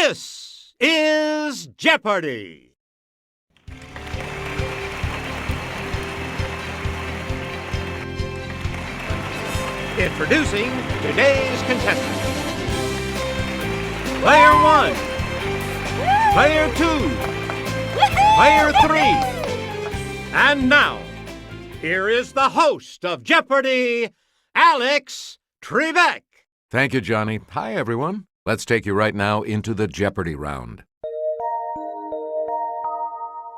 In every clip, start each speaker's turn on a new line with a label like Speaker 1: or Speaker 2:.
Speaker 1: This is Jeopardy! Introducing today's contestants. Player 1, Player 2, Player 3. And now, here is the host of Jeopardy, Alex Trebek.
Speaker 2: Thank you, Johnny. Hi, everyone. Let's take you right now into the Jeopardy round.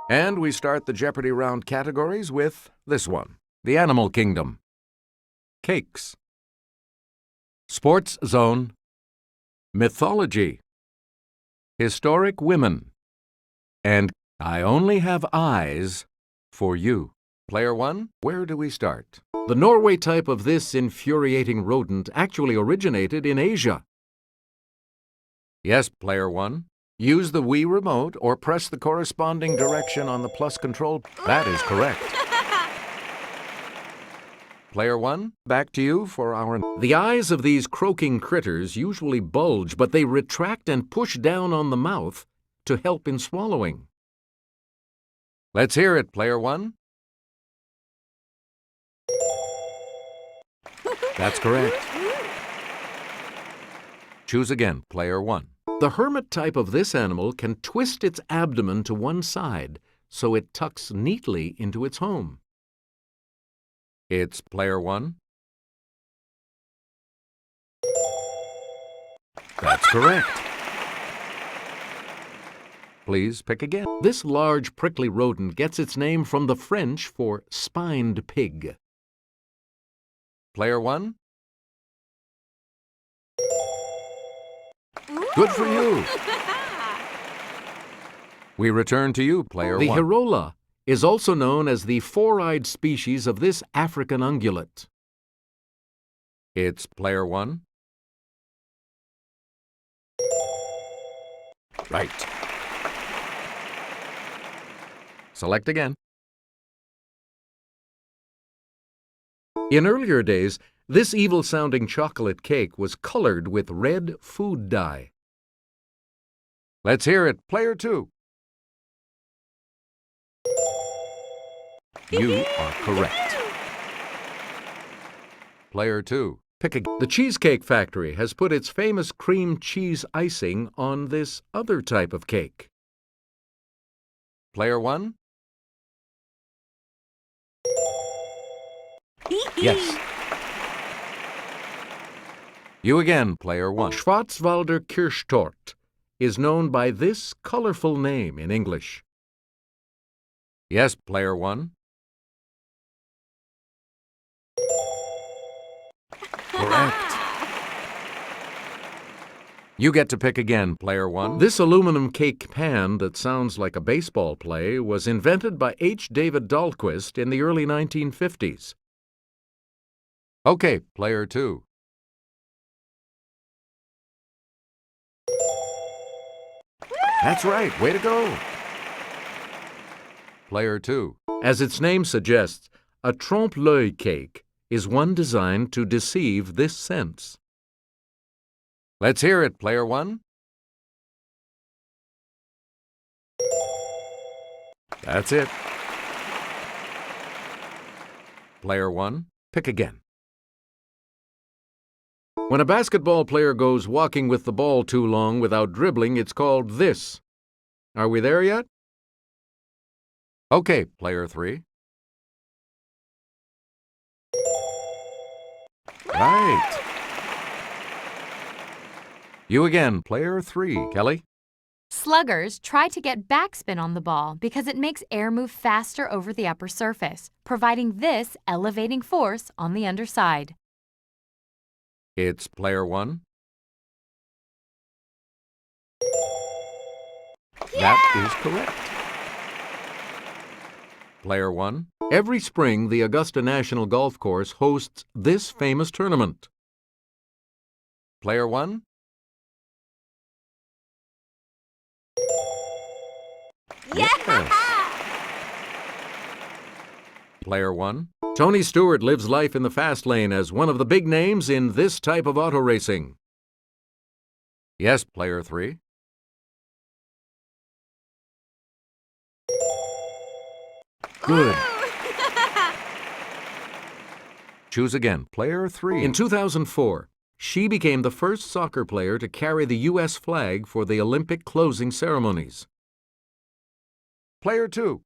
Speaker 2: And we start the Jeopardy round categories with this one, the Animal Kingdom. Cakes. Sports Zone. Mythology. Historic Women. And I Only Have Eyes for You. Player 1, where do we start? The Norway type of this infuriating rodent actually originated in Asia. Yes, Player 1. Use the Wii remote or press the corresponding direction on the plus control. That is correct. Player 1, back to you for our... The eyes of these croaking critters usually bulge, but they retract and push down on the mouth to help in swallowing. Let's hear it, Player 1. That's correct. Choose again, Player 1. The hermit type of this animal can twist its abdomen to one side so it tucks neatly into its home. It's Player 1. That's correct. Please pick again. This large prickly rodent gets its name from the French for spined pig. Player 1. Good for you. We return to you, Player 1. The Hirola is also known as the four-eyed species of this African ungulate. It's Player 1. Right. Select again. In earlier days, this evil-sounding chocolate cake was colored with red food dye. Let's hear it, Player 2. You are correct. Player 2, pick again. The Cheesecake Factory has put its famous cream cheese icing on this other type of cake. Player 1. Yes. You again, Player 1. Schwarzwälder Kirschtorte is known by this colorful name in English. Yes, Player 1. Correct. You get to pick again, Player 1. This aluminum cake pan that sounds like a baseball play was invented by H. David Dahlquist in the early 1950s. Okay, Player 2. That's right. Way to go. Player 2. As its name suggests, a trompe-l'oeil cake is one designed to deceive this sense. Let's hear it, Player 1. That's it. Player 1, pick again. When a basketball player goes walking with the ball too long without dribbling, it's called this. Are we there yet? Okay, Player 3. Right. You again, Player 3. Kelly?
Speaker 3: Sluggers try to get backspin on the ball because it makes air move faster over the upper surface, providing this elevating force on the underside.
Speaker 2: It's Player 1. That is correct. Player 1. Every spring, the Augusta National Golf Course hosts this famous tournament. Player 1. Yes. Player 1. Tony Stewart lives life in the fast lane as one of the big names in this type of auto racing. Yes, Player 3. Good. Choose again. Player 3. In 2004, she became the first soccer player to carry the U.S. flag for the Olympic closing ceremonies. Player 2.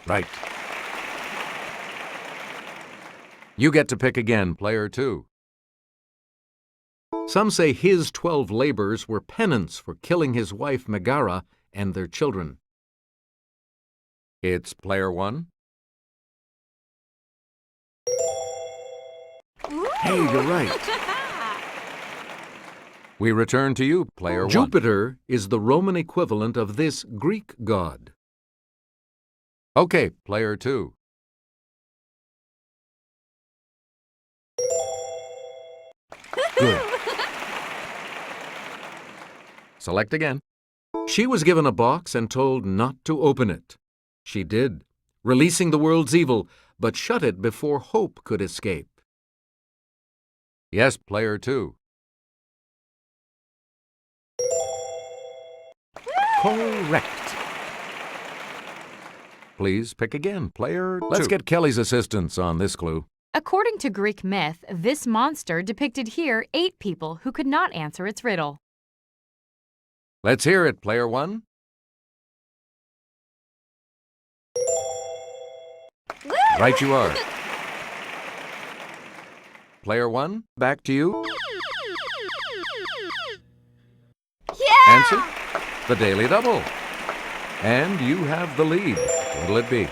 Speaker 2: Right. You get to pick again, Player 2. Some say his 12 labors were penance for killing his wife Megara and their children. It's Player 1. Hey, you're right. We return to you, Player 1. Jupiter is the Roman equivalent of this Greek god. Okay, Player 2. Good. Select again. She was given a box and told not to open it. She did, releasing the world's evil, but shut it before hope could escape. Yes, Player 2. Correct. Please pick again, Player 2. Let's get Kelly's assistance on this clue.
Speaker 3: According to Greek myth, this monster depicted here 8 people who could not answer its riddle.
Speaker 2: Let's hear it, Player 1. Right you are. Player 1, back to you.
Speaker 4: Yeah!
Speaker 2: Answer, the Daily Double. And you have the lead. What'll it be?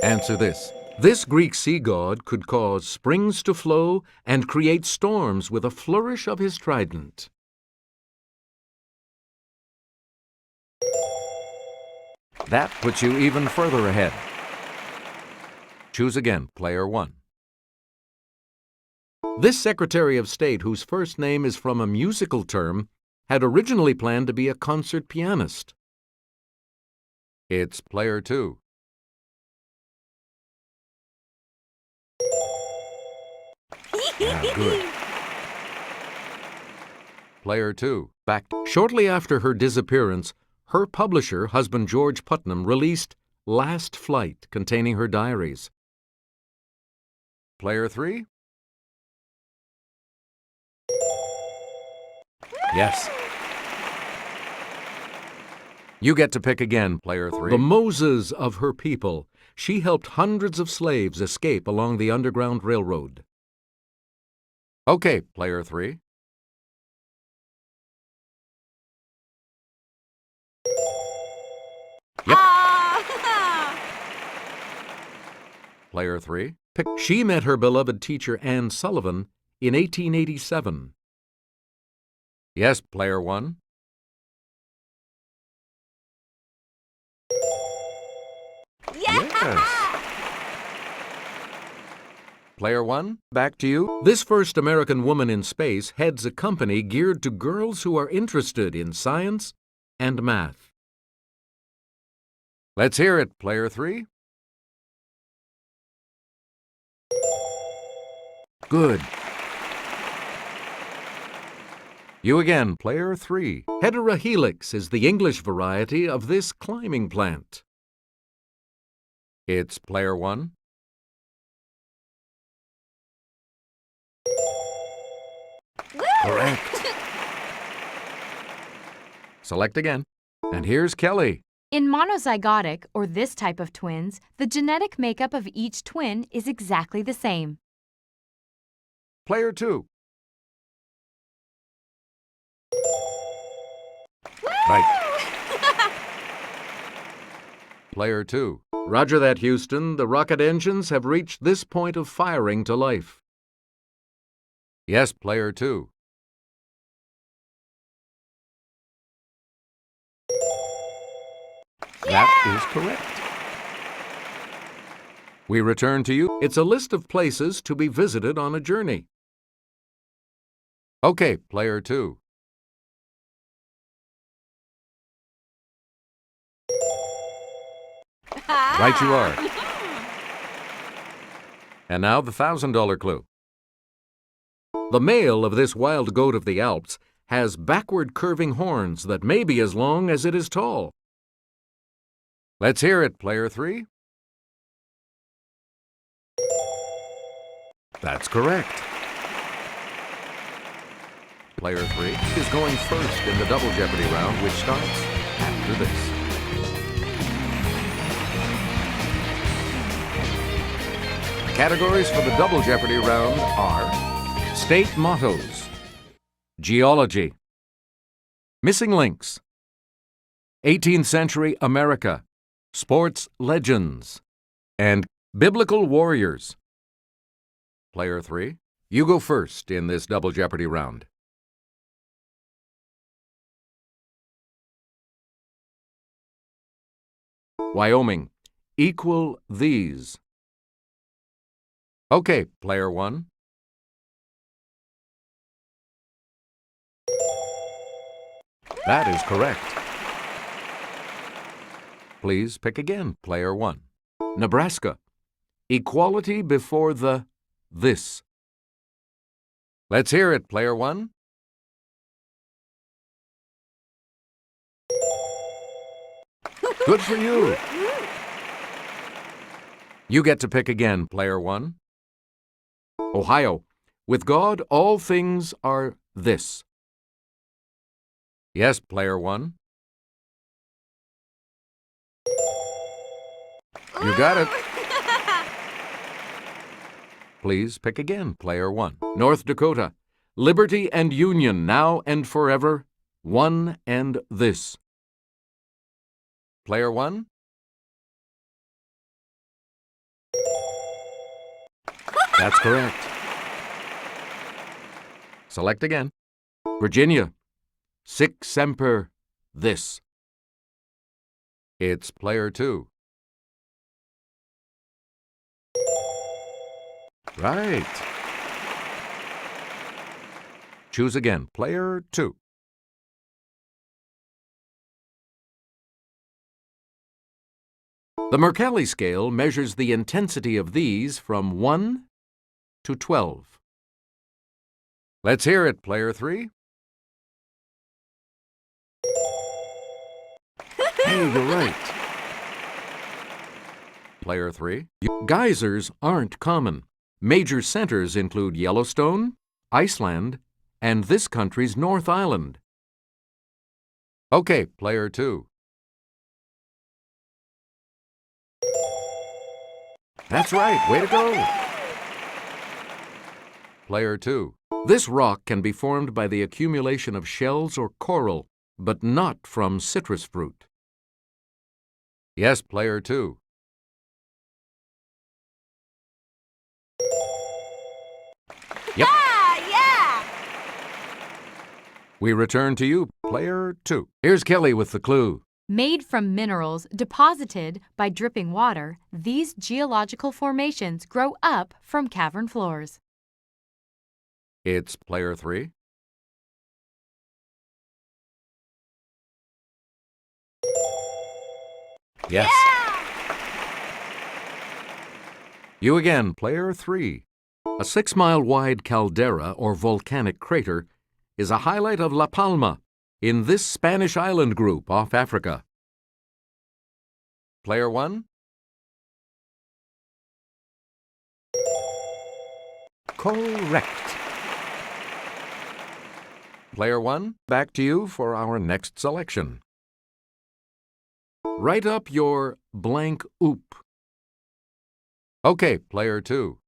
Speaker 2: Answer this. This Greek sea god could cause springs to flow and create storms with a flourish of his trident. That puts you even further ahead. Choose again, Player 1. This Secretary of State, whose first name is from a musical term, had originally planned to be a concert pianist. It's Player 2. Yeah, good. Player 2, back. Shortly after her disappearance, her publisher, husband George Putnam, released Last Flight, containing her diaries. Player 3? Yes. You get to pick again, Player 3. The Moses of her people. She helped hundreds of slaves escape along the Underground Railroad. Okay, Player 3. Yep. Player 3. She met her beloved teacher Anne Sullivan in 1887. Yes, Player 1. Yes. Player 1, back to you. This first American woman in space heads a company geared to girls who are interested in science and math. Let's hear it, Player 3. Good. You again, Player 3. Heterohelix is the English variety of this climbing plant. It's Player 1. Correct. Select again. And here's Kelly.
Speaker 3: In monozygotic, or this type of twins, the genetic makeup of each twin is exactly the same.
Speaker 2: Player 2. Right. Player 2. Roger that, Houston. The rocket engines have reached this point of firing to life. Yes, Player 2. That is correct. We return to you. It's a list of places to be visited on a journey. Okay, Player 2. Right you are. And now the $1,000 clue. The male of this wild goat of the Alps has backward curving horns that may be as long as it is tall. Let's hear it, player 3. That's correct. Player 3 is going first in the Double Jeopardy round, which starts after this. The categories for the Double Jeopardy round are state mottos, geology, missing links, 18th century America, sports legends, and biblical warriors. Player 3, you go first in this Double Jeopardy round. Wyoming, equal these. Okay, player 1. That is correct. Please pick again, player 1. Nebraska, equality before the this. Let's hear it, player 1. Good for you. You get to pick again, player 1. Ohio, with God all things are this. Yes, player 1. You got it. Please pick again, player 1. North Dakota, liberty and union now and forever, one and this. Player 1. That's correct. Select again. Virginia, sic semper this. It's player 2. Right. Choose again, player 2. The Mercalli scale measures the intensity of these from 1 to 12. Let's hear it, player 3. Hey, you're right. Player 3. Geysers aren't common. Major centers include Yellowstone, Iceland, and this country's North Island. Okay, player 2. That's right. Way to go. Player 2. This rock can be formed by the accumulation of shells or coral, but not from citrus fruit. Yes, player 2. Yep.
Speaker 4: Yeah!
Speaker 2: We return to you, player 2. Here's Kelly with the clue.
Speaker 3: Made from minerals deposited by dripping water, these geological formations grow up from cavern floors.
Speaker 2: It's player 3. Yes.
Speaker 4: Yeah!
Speaker 2: You again, player 3. A 6-mile-wide caldera or volcanic crater is a highlight of La Palma in this Spanish island group off Africa. Player 1. Correct. Player 1, back to you for our next selection. Write up your blank oop. Okay, player 2.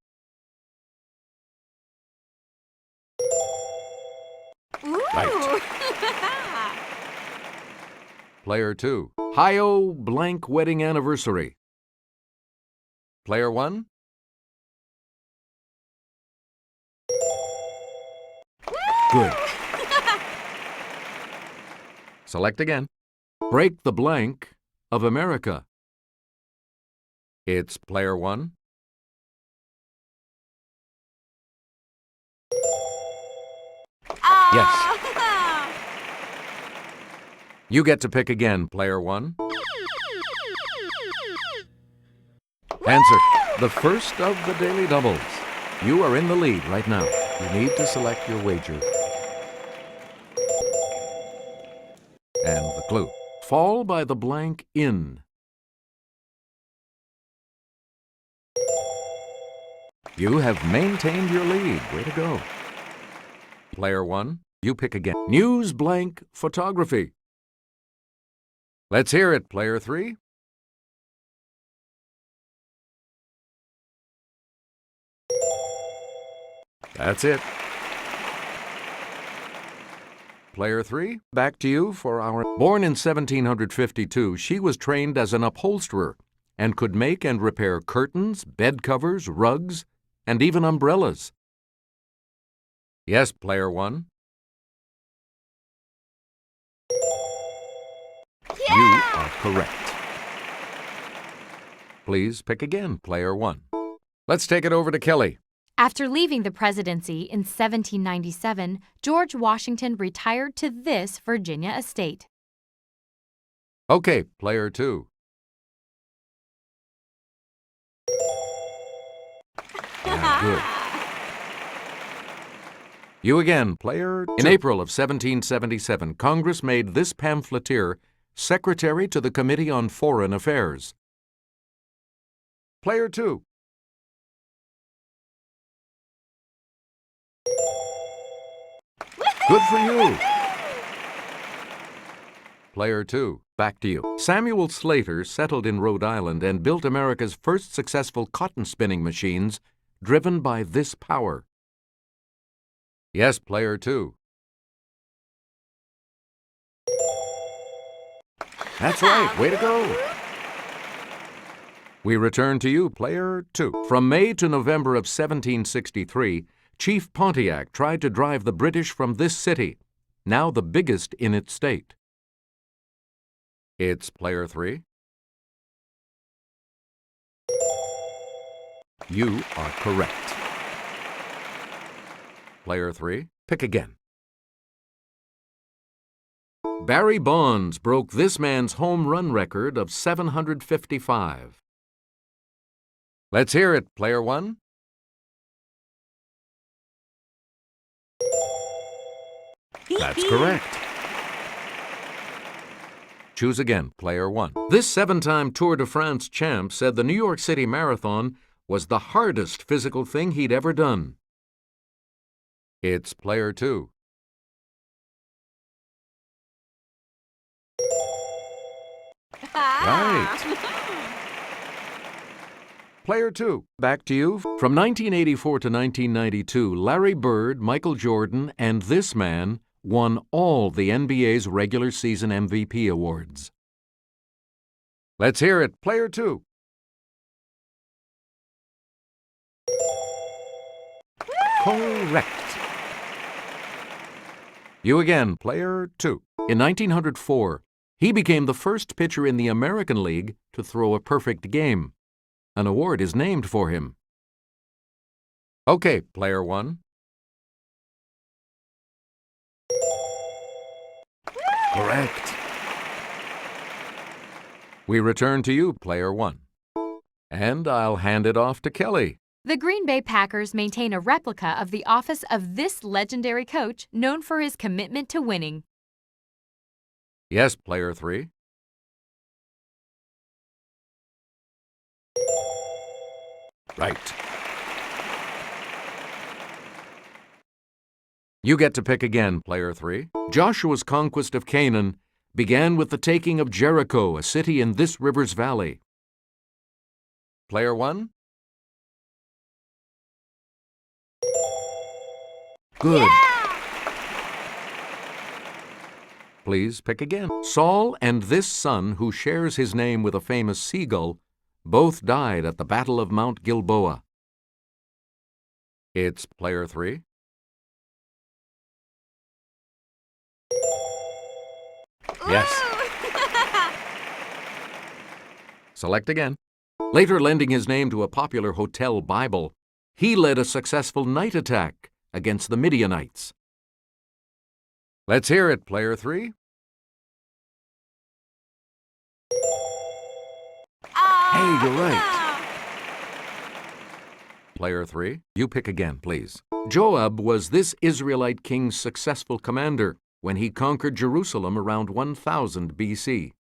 Speaker 4: Ooh!
Speaker 2: Right. Player 2. Hi-oh blank wedding anniversary. Player 1. Good. Select again. Break the blank of America. It's player 1. Yes. You get to pick again, player 1. Answer. The first of the daily doubles. You are in the lead right now. You need to select your wager. clue. Fall by the blank in. You have maintained your lead. Way to go. Player 1, you pick again. News blank photography. Let's hear it, Player 3. That's it. Player 3, back to you for our... Born in 1752, she was trained as an upholsterer and could make and repair curtains, bed covers, rugs, and even umbrellas. Yes, Player 1.
Speaker 4: Yeah!
Speaker 2: You are correct. Please pick again, Player 1. Let's take it over to Kelly.
Speaker 3: After leaving the presidency in 1797, George Washington retired to this Virginia estate.
Speaker 2: Okay, Player 2. Good. You again, Player 2. In April of 1777, Congress made this pamphleteer Secretary to the Committee on Foreign Affairs. Player 2. Good for you. Player 2, back to you. Samuel Slater settled in Rhode Island and built America's first successful cotton spinning machines driven by this power. Yes, Player 2. That's right. Way to go. We return to you, Player 2. From May to November of 1763, Chief Pontiac tried to drive the British from this city, now the biggest in its state. It's Player 3. You are correct. Player 3, pick again. Barry Bonds broke this man's home run record of 755. Let's hear it, Player 1. That's correct. Choose again, Player 1. This 7-time Tour de France champ said the New York City Marathon was the hardest physical thing he'd ever done. It's Player 2. Right. Player 2, back to you. From 1984 to 1992, Larry Bird, Michael Jordan, and this man won all the NBA's regular season MVP awards. Let's hear it, Player 2. Correct. You again, Player 2. In 1904, he became the first pitcher in the American League to throw a perfect game. An award is named for him. Okay, Player 1. Correct. We return to you, Player 1. And I'll hand it off to Kelly.
Speaker 3: The Green Bay Packers maintain a replica of the office of this legendary coach known for his commitment to winning.
Speaker 2: Yes, Player 3. Right. You get to pick again, Player 3. Joshua's conquest of Canaan began with the taking of Jericho, a city in this river's valley. Player 1. Good.
Speaker 4: Yeah!
Speaker 2: Please pick again. Saul and this son, who shares his name with a famous seagull, both died at the Battle of Mount Gilboa. It's Player 3. Yes. Select again. Later lending his name to a popular hotel Bible, he led a successful night attack against the Midianites. Let's hear it, Player 3. Hey, you're right. Player 3, you pick again, please. Joab was this Israelite king's successful commander, when he conquered Jerusalem around 1000 BC?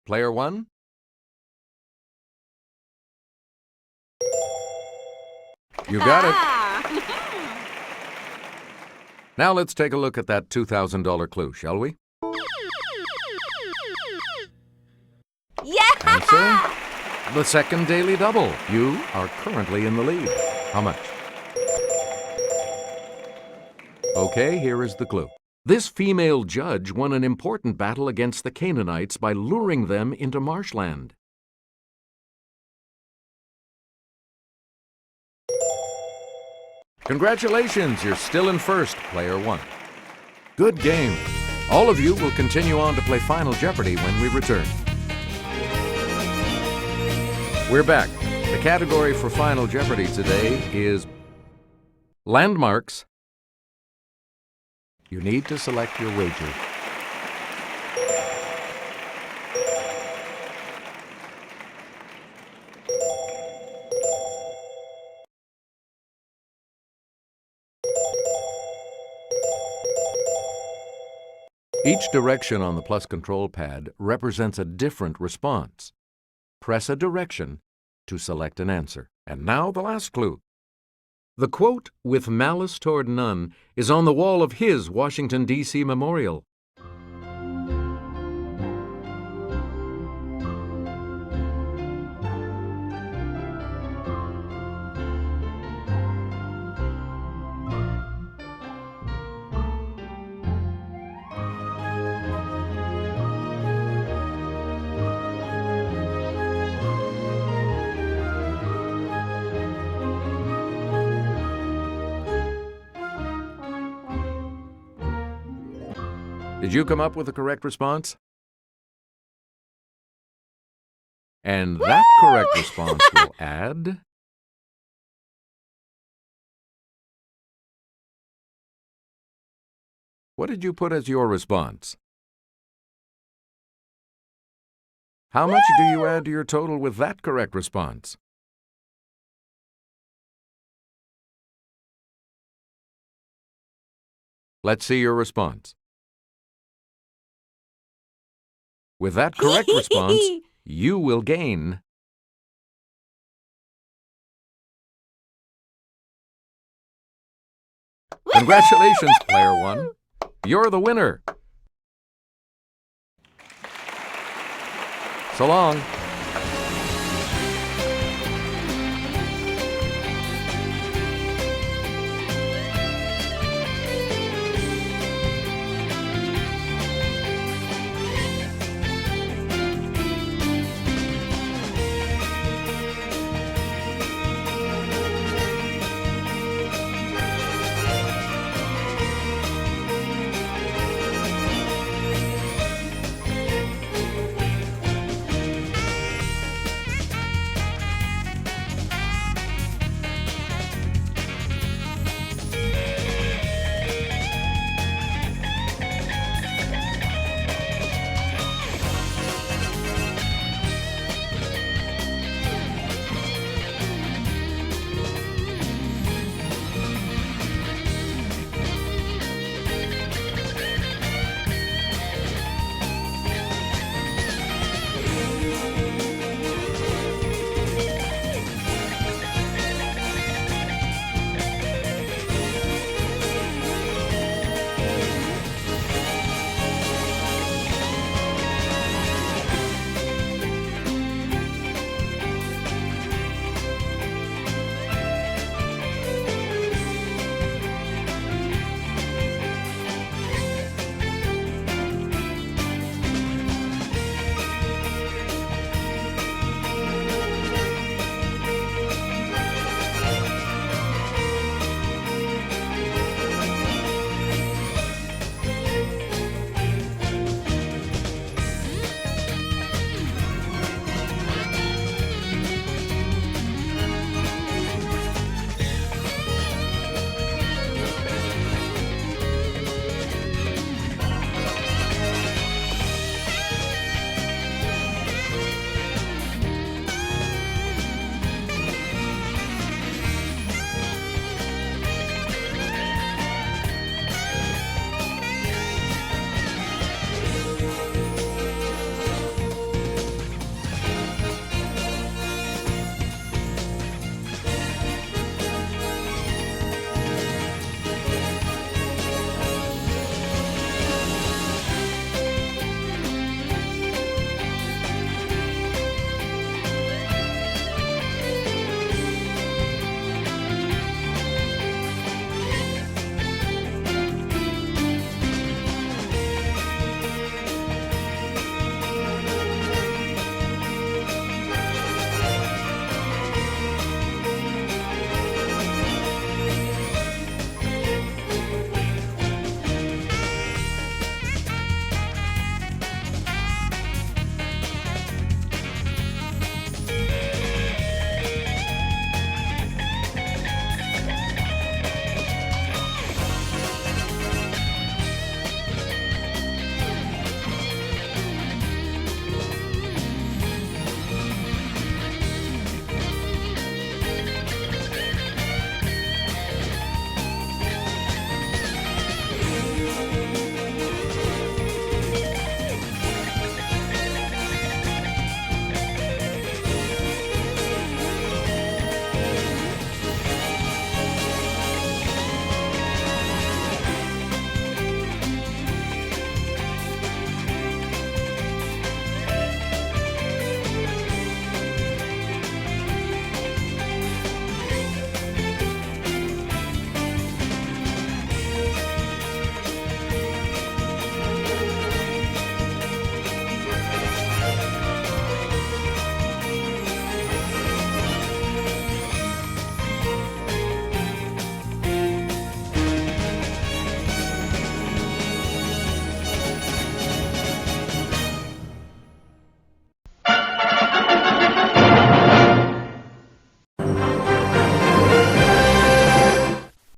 Speaker 2: Player 1? You got it. Now let's take a look at that $2,000 clue, shall we?
Speaker 4: Yeah!
Speaker 2: Answer? The second daily double. You are currently in the lead. How much? Okay, here is the clue. This female judge won an important battle against the Canaanites by luring them into marshland. Congratulations, you're still in first, Player 1. Good game. All of you will continue on to play Final Jeopardy when we return. We're back. The category for Final Jeopardy today is landmarks. You need to select your wager. Each direction on the plus control pad represents a different response. Press a direction to select an answer. And now the last clue. The quote, "with malice toward none," is on the wall of his Washington, D.C. memorial. Did you come up with the correct response? And that correct response will add... What did you put as your response? How much do you add to your total with that correct response? Let's see your response. With that correct response, you will gain Congratulations, Player 1. You're the winner. So long.